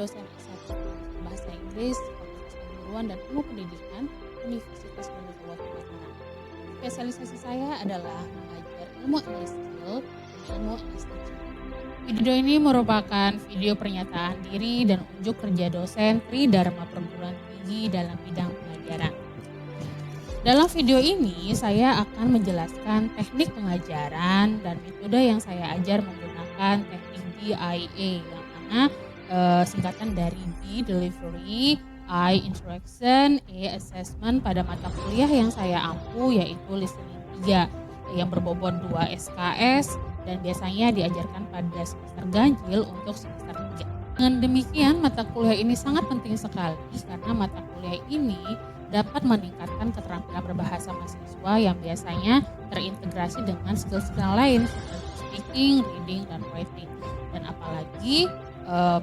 dosen S1 Bahasa Inggris Fakultas Keguruan dan Ilmu Pendidikan Universitas Pendidikan Madinah. Spesialisasi saya adalah mengajar ilmu English Skill dan ilmu English Teaching. Video ini merupakan video pernyataan diri dan unjuk kerja dosen Tridharma Perguruan Tinggi dalam bidang pengajaran. Dalam video ini saya akan menjelaskan teknik pengajaran dan metode yang saya ajar menggunakan teknik DIA yang mana singkatan dari D Delivery, I Interaction, A Assessment pada mata kuliah yang saya ampu yaitu Listening 3 yang berbobot 2 SKS dan biasanya diajarkan pada semester ganjil untuk semester 3. Dengan demikian mata kuliah ini sangat penting sekali karena mata kuliah ini dapat meningkatkan keterampilan berbahasa mahasiswa yang biasanya terintegrasi dengan skill-skill lain seperti speaking, reading, dan writing. Dan apalagi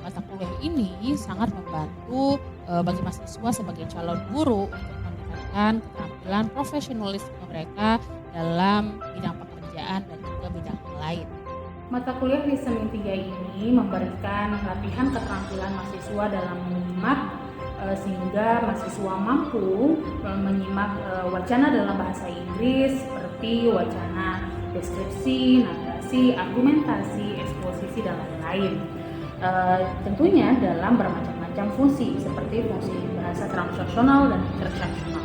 mata kuliah ini sangat membantu bagi mahasiswa sebagai calon guru untuk meningkatkan keterampilan profesionalisme mereka dalam bidang pekerjaan dan juga bidang lain. Mata kuliah Listening 3 ini memberikan latihan keterampilan mahasiswa dalam menyimak sehingga mahasiswa mampu menyimak wacana dalam bahasa Inggris seperti wacana deskripsi, narasi, argumentasi, eksposisi, dan lain-lain. Tentunya dalam bermacam-macam fungsi seperti fungsi bahasa transaksional dan intersaksional.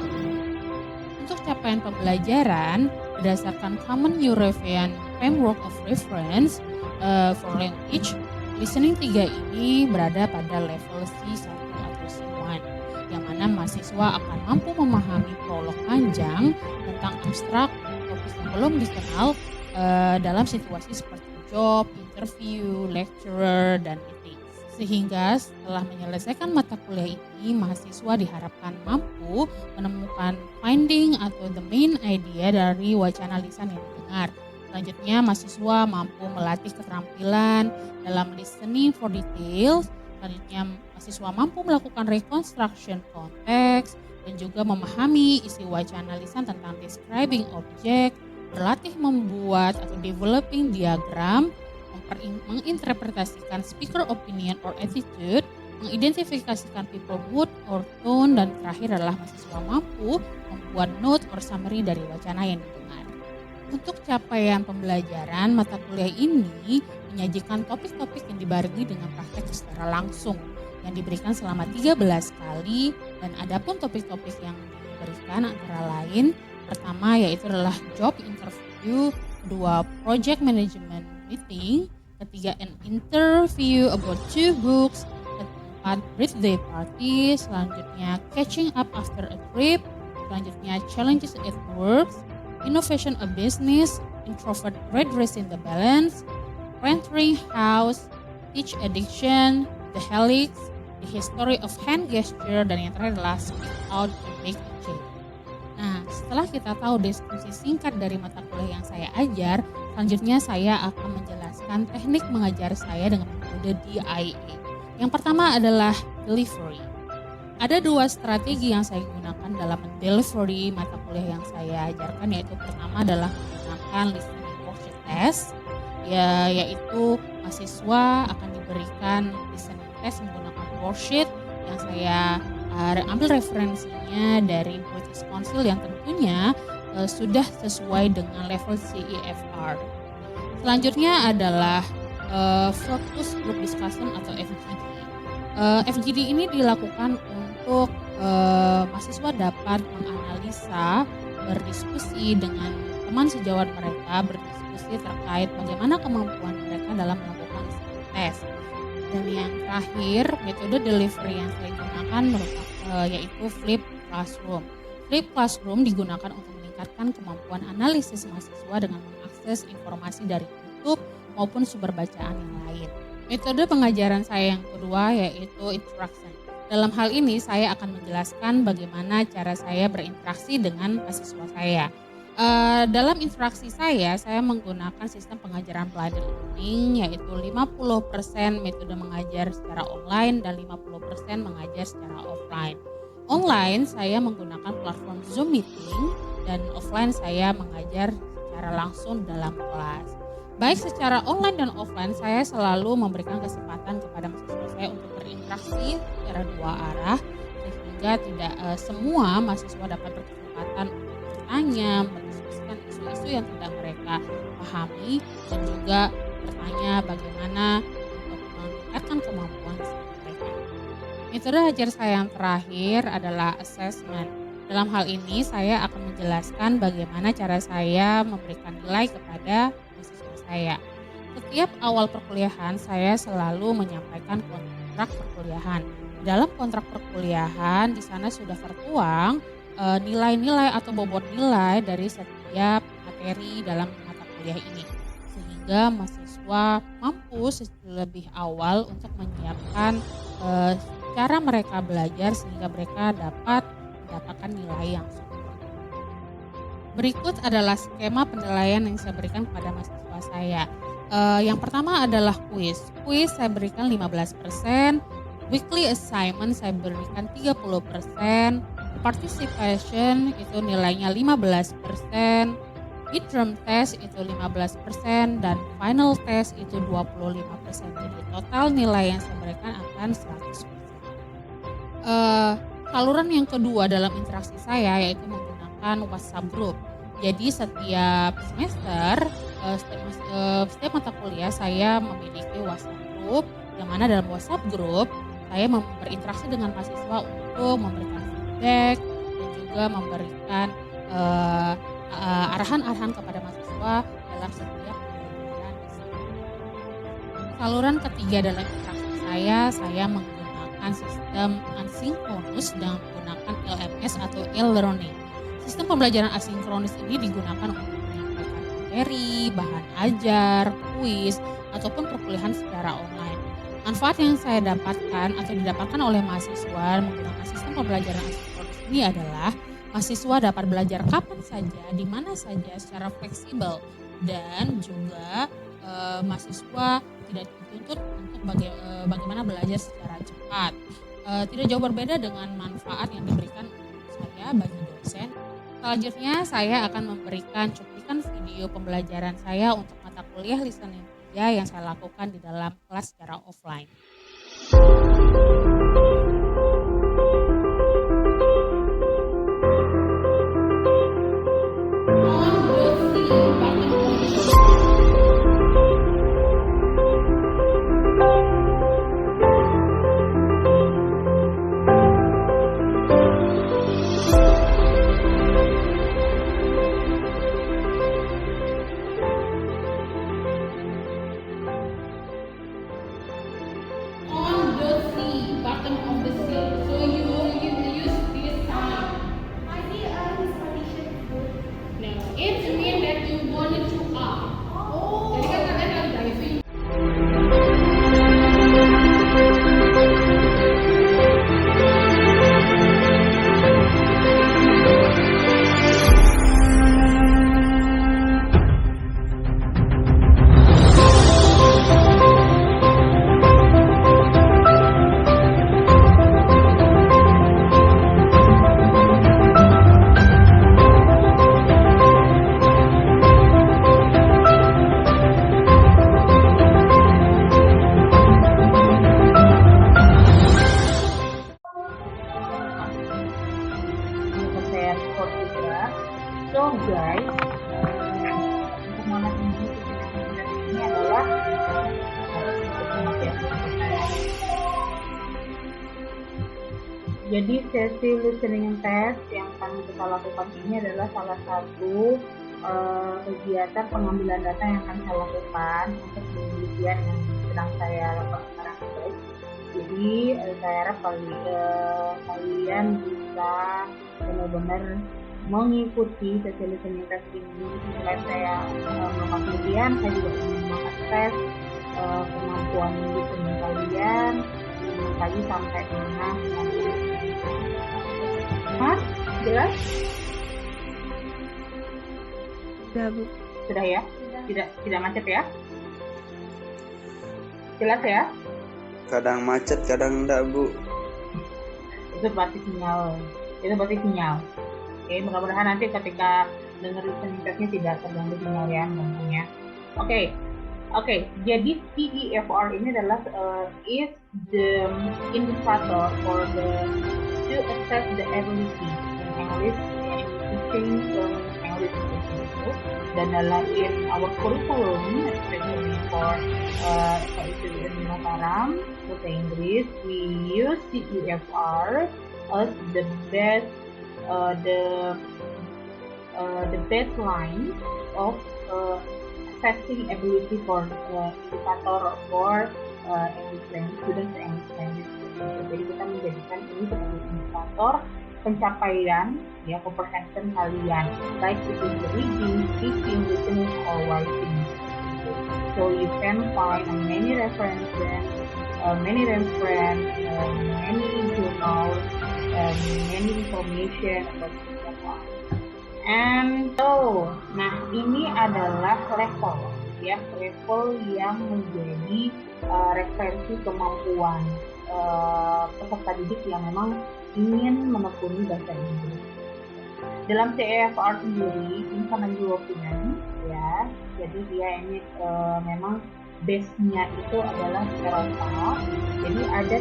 Untuk capaian pembelajaran berdasarkan Common European Framework of Reference for Language, Listening 3 ini berada pada level C1 atau C1, yang mana mahasiswa akan mampu memahami prolog panjang tentang abstrak topik yang belum dikenal dalam situasi seperti job, interview, lecturer, dan meeting. Sehingga setelah menyelesaikan mata kuliah ini, mahasiswa diharapkan mampu menemukan finding atau the main idea dari wacana lisan yang didengar. Selanjutnya, mahasiswa mampu melatih keterampilan dalam listening for details. Selanjutnya, mahasiswa mampu melakukan reconstruction konteks dan juga memahami isi wacana lisan tentang describing object, berlatih membuat atau developing diagram, menginterpretasikan speaker opinion or attitude, mengidentifikasikan people mood or tone, dan terakhir adalah mahasiswa mampu membuat note or summary dari wacana yang didengar. Untuk capaian pembelajaran, mata kuliah ini menyajikan topik-topik yang dibarengi dengan praktek secara langsung yang diberikan selama 13 kali, dan adapun topik-topik yang diberikan antara lain pertama yaitu adalah job interview, kedua project management meeting, ketiga an interview about 2 books, keempat birthday party, selanjutnya catching up after a trip, selanjutnya challenges at work, innovation a business, introvert redressing the balance, rendering house, teach addiction, the helix, the history of hand gesture, dan yang terakhir adalah speak out to make a change. Nah, setelah kita tahu deskripsi singkat dari mata kuliah yang saya ajar, selanjutnya saya akan menjelaskan teknik mengajar saya dengan metode DIA. Yang pertama adalah delivery. Ada 2 strategi yang saya gunakan dalam delivery mata kuliah yang saya ajarkan, yaitu pertama adalah menggunakan listening worksheet test, yaitu mahasiswa akan diberikan listening test menggunakan worksheet yang saya ambil referensinya dari British Council yang tentunya sudah sesuai dengan level CEFR. Selanjutnya adalah focus group discussion atau FGD. FGD ini dilakukan untuk mahasiswa dapat menganalisa, berdiskusi dengan teman sejawat mereka, berdiskusi terkait bagaimana kemampuan mereka dalam melakukan tes. Dan yang terakhir, metode delivery yang saya gunakan yaitu Flip Classroom. Flip Classroom digunakan untuk meningkatkan kemampuan analisis mahasiswa dengan mengakses informasi dari YouTube maupun sumber bacaan yang lain. Metode pengajaran saya yang kedua yaitu interaction. Dalam hal ini saya akan menjelaskan bagaimana cara saya berinteraksi dengan mahasiswa saya. Dalam interaksi saya menggunakan sistem pengajaran blended learning, yaitu 50% metode mengajar secara online dan 50% mengajar secara offline. Online saya menggunakan platform Zoom Meeting dan offline saya mengajar secara langsung dalam kelas. Baik secara online dan offline, saya selalu memberikan kesempatan kepada mahasiswa saya untuk berinteraksi secara dua arah, sehingga tidak semua mahasiswa dapat berkesempatan untuk bertanya, mendiskusikan isu-isu yang tidak mereka pahami, dan juga bertanya bagaimana untuk meningkatkan kemampuan mereka. Metode ajar saya yang terakhir adalah assessment. Dalam hal ini saya akan menjelaskan bagaimana cara saya memberikan nilai kepada mahasiswa saya. Setiap awal perkuliahan saya selalu menyampaikan kontrak perkuliahan. Dalam kontrak perkuliahan di sana sudah tertuang nilai-nilai atau bobot nilai dari setiap materi dalam mata kuliah ini. Sehingga mahasiswa mampu lebih awal untuk menyiapkan cara mereka belajar sehingga mereka dapat mendapatkan nilai yang sempurna. Berikut adalah skema penilaian yang saya berikan kepada mahasiswa saya. Yang pertama adalah kuis. Kuis saya berikan 15%, weekly assignment saya berikan 30%, participation itu nilainya 15%, midterm test itu 15%, dan final test itu 25%. Jadi total nilai yang saya berikan akan 100%. Saluran yang kedua dalam interaksi saya yaitu menggunakan WhatsApp group. Jadi setiap semester, setiap mata kuliah saya memiliki WhatsApp group, yang mana dalam WhatsApp group saya berinteraksi dengan mahasiswa untuk memberikan feedback dan juga memberikan arahan-arahan kepada mahasiswa dalam setiap pembelajaran. Saluran ketiga dalam interaksi saya menggunakan sistem asinkronus dengan menggunakan LMS atau e-learning. Sistem pembelajaran asinkronus ini digunakan untuk menyampaikan materi, bahan ajar, kuis, ataupun perkuliahan secara online. Manfaat yang saya dapatkan atau didapatkan oleh mahasiswa menggunakan sistem pembelajaran asinkronus ini adalah mahasiswa dapat belajar kapan saja, di mana saja secara fleksibel, dan juga mahasiswa tidak dituntut untuk bagaimana belajar secara cepat. Tidak jauh berbeda dengan manfaat yang diberikan saya bagi dosen. Selanjutnya saya akan memberikan cuplikan video pembelajaran saya untuk mata kuliah listening 3 yang saya lakukan di dalam kelas secara offline. So guys, untuk mana ini adalah jadi sesi listening test yang akan kita lakukan ini adalah salah satu kegiatan pengambilan data yang akan saya lakukan untuk penelitian yang sedang saya lakukan sekarang, guys. Jadi saya harap kalian bisa benar-benar mengikuti sesi listening test ini. Selain saya melakukan penelitian, saya juga melakukan tes kemampuan listening kalian tadi sampai mana. Jelas? Sudah, Bu. Sudah ya? Tidak macet ya? Jelas ya? Kadang macet, kadang enggak, Bu. Itu berarti sinyal. Oke, mudah-mudahan nanti ketika dengar listening testnya tidak terganggu sinyal ya, ngomongnya. Oke, Oke, jadi CEFR ini adalah is the indicator for the to assess the ability in English in teaching English itu, dan dalam in our curriculum, especially for itu in Mataram bahasa Inggris, we use CEFR as the best the baseline of assessing ability for indicator for English language students English language. Jadi kita menjadikan ini sebagai indikator pencapaian ya comprehension kalian, baik itu reading, speaking, listening, or writing. So you can find many references, many journals, many information about CEFR. And so, nah ini adalah level ya, level yang menjadi referensi kemampuan peserta didik yang memang ingin menekuni bahasa Inggris. Dalam CEFR sendiri, International European ya, jadi dia ini memang base-nya itu adalah di Eropa. Jadi ada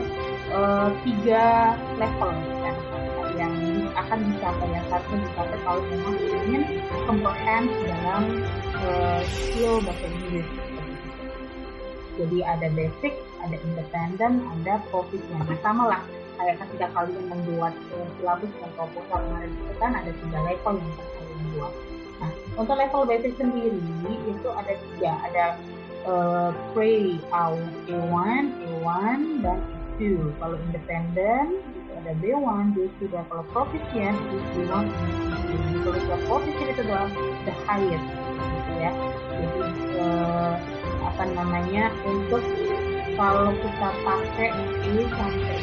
3 level kan, yang akan dicapai, yang seharusnya dicapai kalau memang ingin comprehend dalam skill bahasa Inggris. Jadi ada basic, ada independent, ada proficient. Sama lah kayak ketika kalian membuat silabus dan proposal kemarin itu kan ada 3 level yang kalian buat. Nah, untuk level basic sendiri itu ada 3, ada A1, A1 dan A2. Kalau independent itu ada B1, B2, dan kalau proficient itu B1 dan B2. Kalau proficient itu adalah the highest gitu ya. Jadi untuk kalau kita pakai ini sampai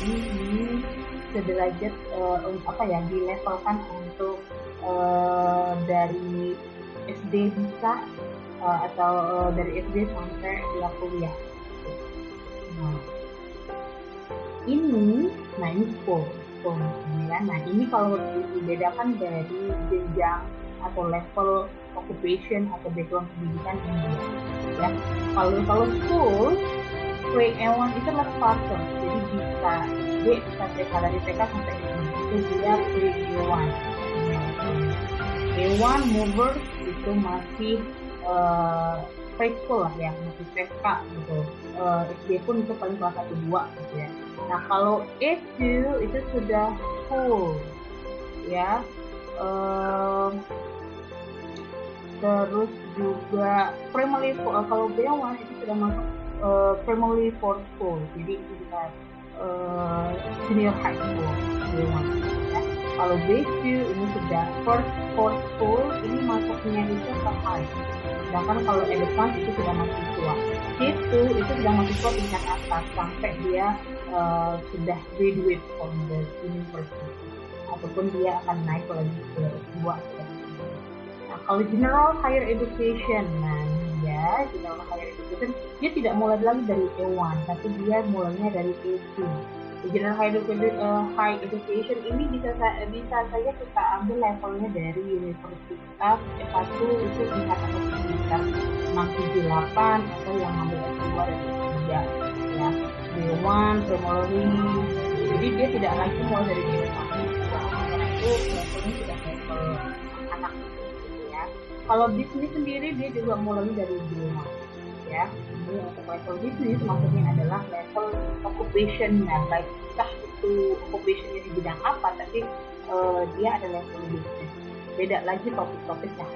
ini sederajat dilevelkan untuk dari SD bisa atau dari SD sampai kuliah. Nah, ini full ya. Nah, ini kalau dibedakan dari jenjang atau level occupation atau background pendidikan ini ya. Kalau full grade A1 itu adalah starter, jadi bisa SD, bisa TK, dari TK sampai itu dia grade A1. A1 movers itu masih preschool lah ya, masih TK gitu. SD pun itu paling kelas 1-2 gitu ya. Nah kalau A2 itu sudah full ya. Terus juga primary kalau B1 itu sudah masuk primary for school, jadi itu bisa senior high school B1 ya. Kalau B2 ini sudah first for school, ini masuknya itu ke high. Sedangkan kalau advance itu sudah mahasiswa. C2 itu sudah mahasiswa tingkat atas sampai dia sudah graduate from the university, ataupun dia akan naik lagi ke S2. Nah, kalau general higher education, general higher education dia tidak mulai lagi dari A1, tapi dia mulainya dari A2. General high education ini bisa saja kita ambil levelnya dari universitas S1 itu tingkat atau sekitar 678 atau yang ambil S2 dan S3 ya. B1, primary, jadi dia tidak lagi mulai dari B1 karena itu levelnya sudah level anak ya. Kalau bisnis sendiri dia juga mulai dari B1 ya. Ini untuk level bisnis maksudnya adalah level occupation-nya, baik entah itu occupation-nya di bidang apa, tapi dia ada level bisnis. Beda lagi topik-topiknya.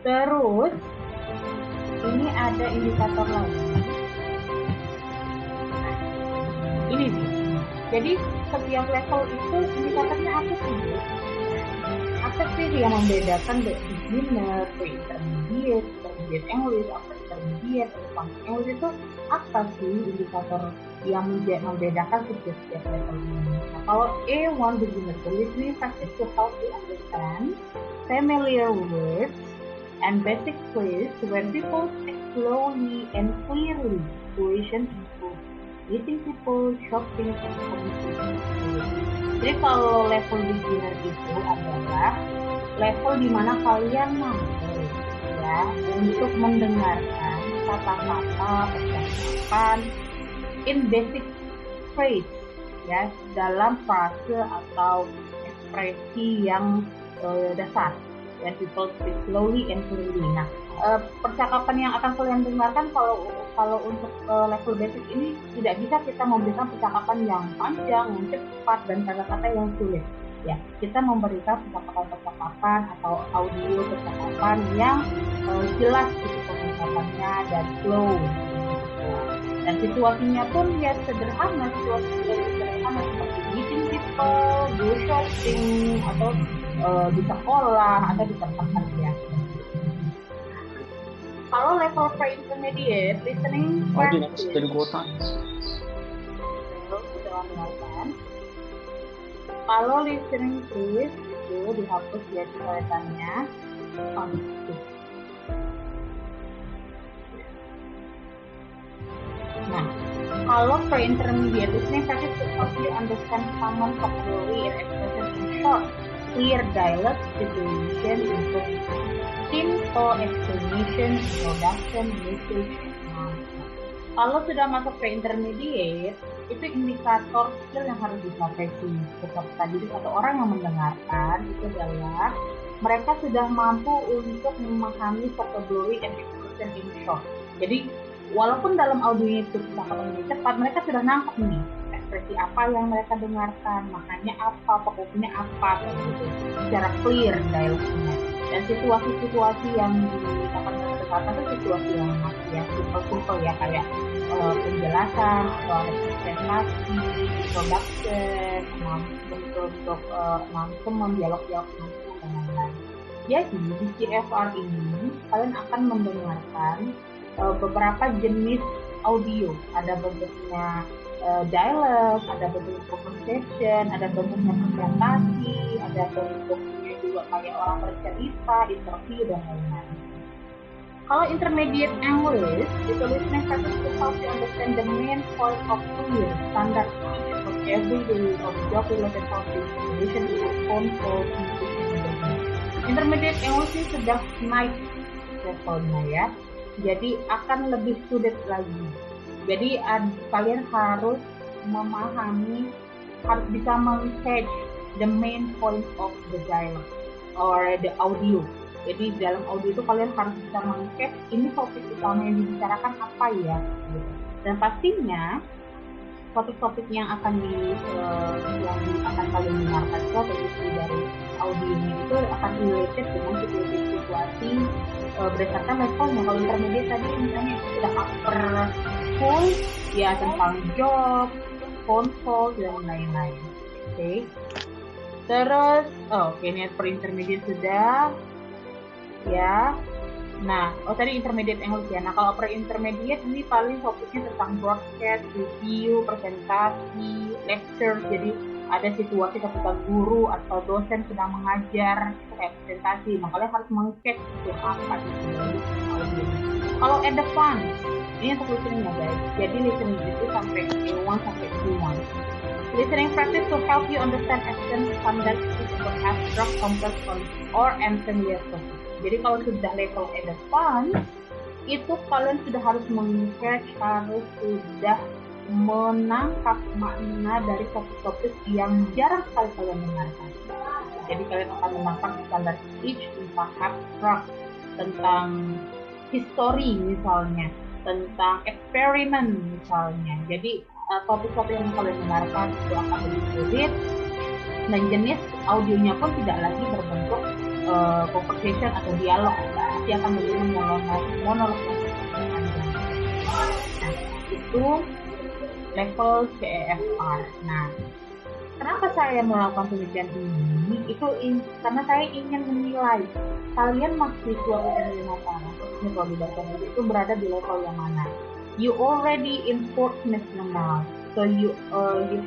Terus ini ada indikator lagi. Nah, ini nih. Jadi setiap level itu indikatornya apa sih? Apa sih yang membedakan beginner, pre-intermediate, intermediate English, upper intermediate, advanced English itu apa sih indikator yang membedakan setiap level ini? Nah, kalau A1 beginner, the listening practice to help you understand familiar words and basic phrases where people speak slowly and clearly. Situation include meeting people, shopping, and communicating. Jadi kalau level beginner itu adalah level di mana kalian mampu ya untuk mendengarkan kata-kata percakapan in basic phrase ya dalam frase atau ekspresi yang dasar ya, people speak slowly and clearly. Nah, percakapan yang akan kalian dengarkan kalau untuk level basic ini tidak bisa kita memberikan percakapan yang panjang, yang cepat dan kata-kata yang sulit. Ya, kita memberikan percakapan atau audio percakapan yang jelas gitu pengucapannya dan slow. Dan situasinya pun ya sederhana, seperti meeting people, go shopping, atau di sekolah atau di tempat kerja. Kalau level pre-intermediate, listening practice. Kalau listening practice itu dihapus ya tulisannya. Nah, kalau pre-intermediate listening practice to help you understand common vocabulary and expression in short, clear dialogue situation untuk simple explanation, introduction, message, Kalau sudah masuk ke intermediate, itu indikator skill yang harus dicapai sih. Seperti tadi satu orang yang mendengarkan itu adalah mereka sudah mampu untuk memahami vocabulary and expression in short. Jadi walaupun dalam audio itu percakapan cepat, mereka sudah nangkep nih ekspresi apa yang mereka dengarkan, maknanya apa, pokoknya apa, gitu. Secara clear dialognya. Dan situasi-situasi yang akan mereka dengarkan itu situasi yang masih ya simple ya, kayak penjelasan atau presentasi, introduction, untuk langsung mendialog-dialog langsung dan lain-lain. Jadi di CFR ini kalian akan mendengarkan beberapa jenis audio. Ada bentuknya dialog, ada bentuk conversation, ada bentuknya presentasi, ada bentuknya juga kayak orang bercerita, interview dan lain-lain. Kalau intermediate English, itu listening practice to help you understand the main point of clear standard speech for everyday or job related topic, relation to phone call, intermediate English ini sudah naik levelnya ya. Jadi akan lebih sulit lagi. Jadi kalian harus memahami, harus bisa meng-catch the main point of the dialogue or the audio. Jadi dalam audio itu kalian harus bisa meng-catch ini topik utama yang dibicarakan apa ya. Gitu. Dan pastinya topik-topik yang akan kalian dengarkan itu atau isi dari audionya itu akan related dengan situasi berdasarkan levelnya. Kalau intermediate tadi misalnya sudah upper school ya tentang job, phone call dan lain-lain. Oke. Terus ini per intermediate sudah ya. Nah, tadi intermediate English ya. Nah, kalau per intermediate ini paling fokusnya tentang broadcast, review, presentasi, lecture. Jadi ada situasi ketika guru atau dosen sedang mengajar kayak presentasi. Nah, kalian harus meng-catch itu apa itu. Kalau advance, ini untuk listening ya guys. Jadi listening itu sampai A1 sampai C1. Listening practice to help you understand accent, standard speech, or abstract, complex, or unfamiliar topics. Jadi kalau sudah level advance, itu kalian sudah harus meng-catch, harus sudah menangkap makna dari topik-topik yang jarang sekali kalian dengarkan. Jadi kalian akan menangkap standar speech tentang abstract, tentang history misalnya, tentang eksperimen misalnya. Jadi topik-topik yang kalian dengarkan itu akan lebih sulit, dan jenis audionya pun tidak lagi berbentuk conversation atau dialog, pasti akan menjadi monolog panjang. Nah, itu level CEFR. Nah, kenapa saya melakukan penelitian ini? Itu karena saya ingin menilai kalian mahasiswa UTM Mataram, khususnya kalau di bahasa Inggris itu berada di level yang mana. You already in 4th semester now, so you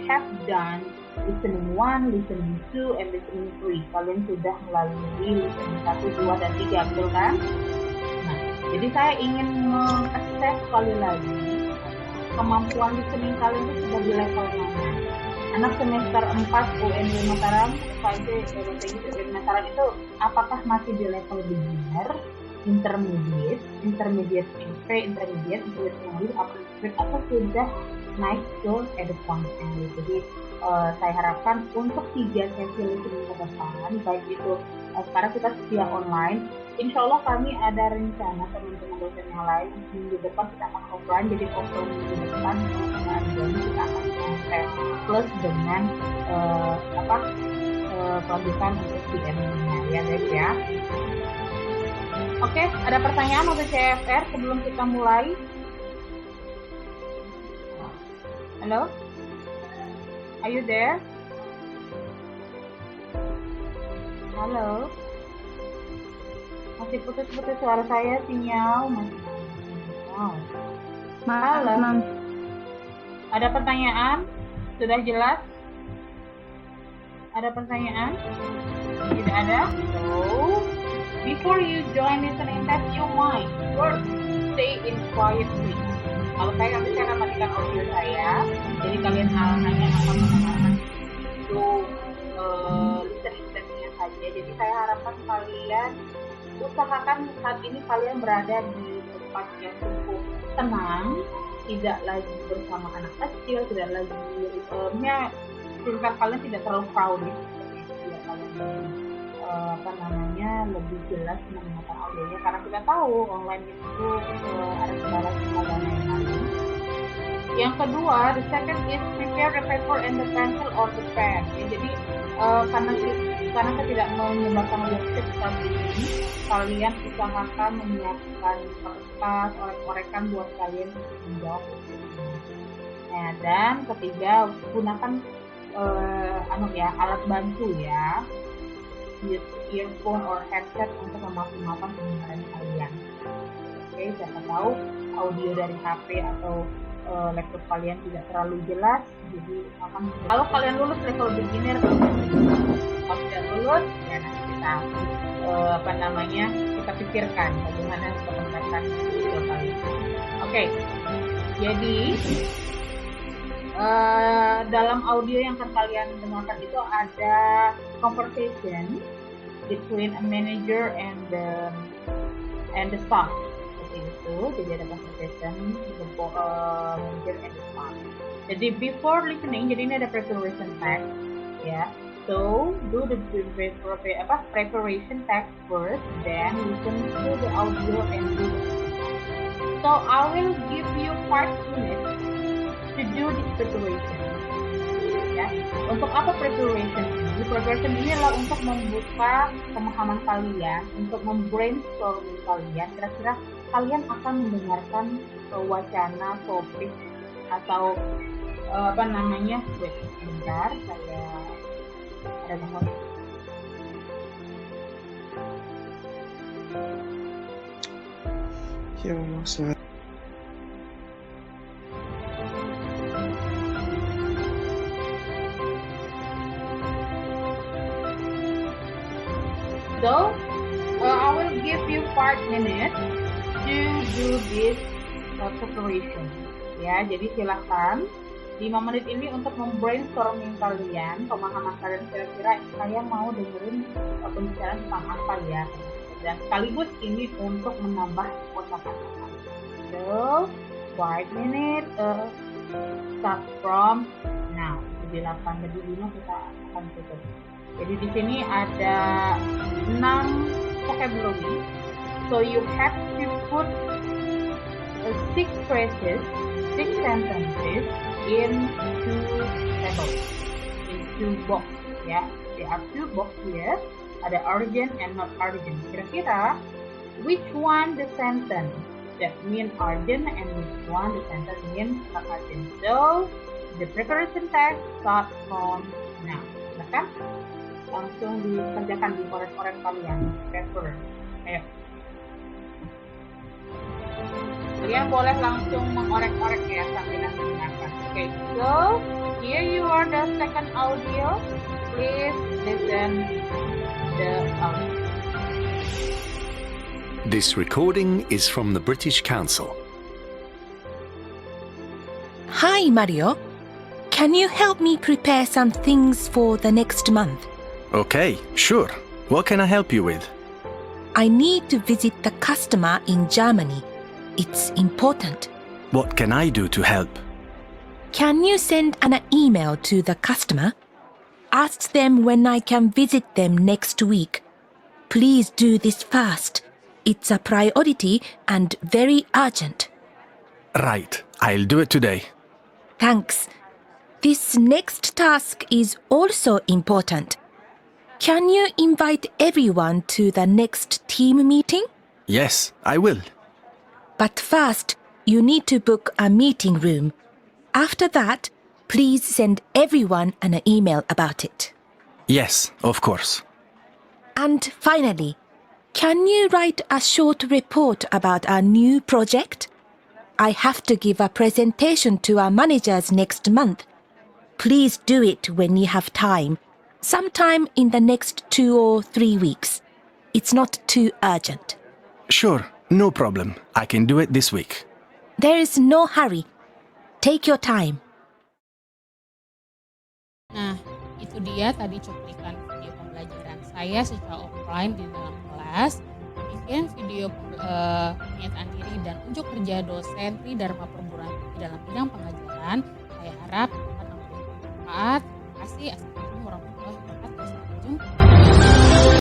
have done listening 1, listening 2, and listening 3. Kalian sudah melalui listening 1, 2, dan 3, betul kan? Nah, jadi saya ingin meng-assess sekali lagi kemampuan listening kalian itu sudah di level mana. anak semester 4 UNY Mataram, UNY Mataram itu apakah masih di level beginner, intermediate, pre-intermediate, intermediate, atau sudah naik ke advanced English. Jadi saya harapkan untuk 3 sesi listening ke depan, baik itu sekarang kita setia online, insya Allah kami ada rencana teman-teman dosen yang lain minggu depan kita akan offline, jadi offline minggu depan kita akan tes plus dengan kelanjutan untuk PM-nya ya guys ya. Oke, ada pertanyaan untuk CFR sebelum kita mulai? Halo? Are you there? Halo? Masih putus-putus suara saya, sinyal masih. Wow. Halo? Mam. Ada pertanyaan? Sudah jelas? Ada pertanyaan? Tidak ada? So, before you join listening test, you might first stay in quiet please. Kalau saya akan matikan audio saya, jadi kalian hanya akan mendengarkan itu listening testnya saja. Jadi saya harapkan kalian usahakan saat ini kalian berada di tempat yang cukup tenang, tidak lagi bersama anak kecil, tidak lagi sekitar kalian tidak terlalu crowded, tidak kalian lebih jelas mendengarkan audionya, karena kita tahu online itu ada segala dan lain-lain. Yang kedua, the second is prepare the paper and the pencil or the pen. Ya, jadi karena saya tidak menyebarkan worksheet saat ini, kalian usahakan menyiapkan kertas, orek-orekan buat kalian untuk menjawab worksheet ini. Nah, dan ketiga, gunakan alat bantu ya, use earphone or headset untuk memaksimalkan pendengaran kalian. Oke, siapa tahu audio dari HP atau laptop kalian tidak terlalu jelas, jadi kalau kalian lulus level beginner, kalau tidak lulus ya nanti kita kita pikirkan bagaimana peningkatan skill kalian. Oke, jadi dalam audio yang akan kalian dengarkan itu ada conversation between a manager and the staff. Itu jadi ada conversation the manager and the staff. Jadi before listening, jadi ini ada preparation text ya. So do the preparation text first, then listen to the audio and do the so I will give you 5 minutes to do this preparation. Ya, untuk apa preparation ini? Preparation ini adalah untuk membuka pemahaman kalian, untuk membrainstorming kalian. Kira-kira kalian akan mendengarkan wacana, topik atau sebentar saya ada gangguan. Ya Allah, So, I will give you 5 minutes to do this preparation. Ya, jadi silahkan 5 menit ini untuk membrainstorming kalian, pemahaman kalian kira-kira saya mau dengerin pembicaraan tentang apa ya. Dan sekaligus ini untuk menambah kosakata. So, 5 minutes start from now. Jadi 8 lebih 5 kita akan tutup. Jadi di sini ada 6 vocabulary. So you have to put 6 phrases, 6 sentences into tables, into box. Ya, there are 2 box here. Ada urgent and not urgent. Kira-kira which one the sentence that mean urgent and which one the sentence mean not urgent. So the preparation text start from now. Silakan langsung dikerjakan di korek-korek kalian. Paper. Ayo. Kalian boleh langsung mengorek-orek ya sambil mendengarkan. Okay, so here you are the second audio. Please listen the audio. This recording is from the British Council. Hi, Mario. Can you help me prepare some things for the next month? Okay, sure. What can I help you with? I need to visit the customer in Germany. It's important. What can I do to help? Can you send an email to the customer? Ask them when I can visit them next week. Please do this fast. It's a priority and very urgent. Right, I'll do it today. Thanks. This next task is also important. Can you invite everyone to the next team meeting? Yes, I will. But first, you need to book a meeting room. After that, please send everyone an email about it. Yes, of course. And finally, can you write a short report about our new project? I have to give a presentation to our managers next month. Please do it when you have time, sometime in the next 2 or 3 weeks. It's not too urgent. Sure, no problem. I can do it this week. There is no hurry. Take your time. Nah, itu dia tadi cuplikan video pembelajaran saya secara offline di dalam kelas. Demikian video pernyataan diri dan unjuk kerja dosen Tridharma Perguruan Tinggi dalam bidang pengajaran. Saya harap dapat memberikan manfaat. Terima kasih.